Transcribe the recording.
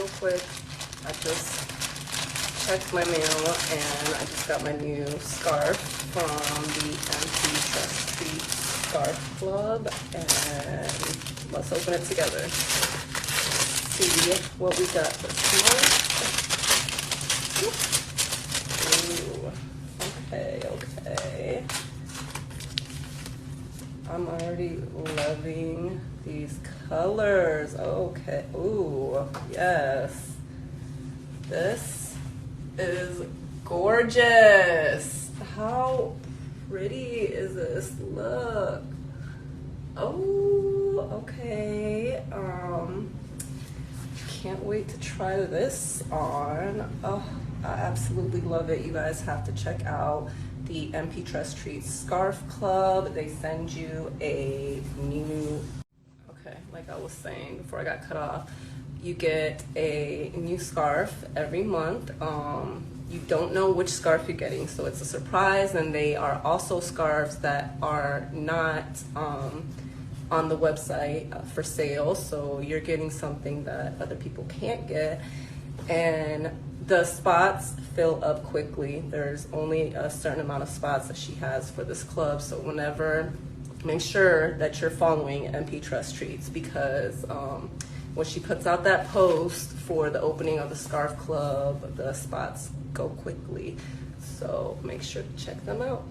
real quick. I just checked my mail and I just got my new scarf from the NPTressTreats Scarf Club, and let's open it together. See what we got this month. Ooh, okay. I'm already loving these colors. Okay, ooh, yes. This is gorgeous. How pretty is this? Look. Oh, okay. Can't wait to try this on. Oh, I absolutely love it. You guys have to check out the NPTressTreats Scarf Club. They send you a new, okay, like I was saying before I got cut off, you get a new scarf every month. You don't know which scarf you're getting, so it's a surprise. And they are also scarves that are not on the website for sale, so you're getting something that other people can't get. And the spots fill up quickly. There's only a certain amount of spots that she has for this club, so make sure that you're following NPTressTreats, because when she puts out that post for the opening of the Scarf Club, the spots go quickly. So make sure to check them out.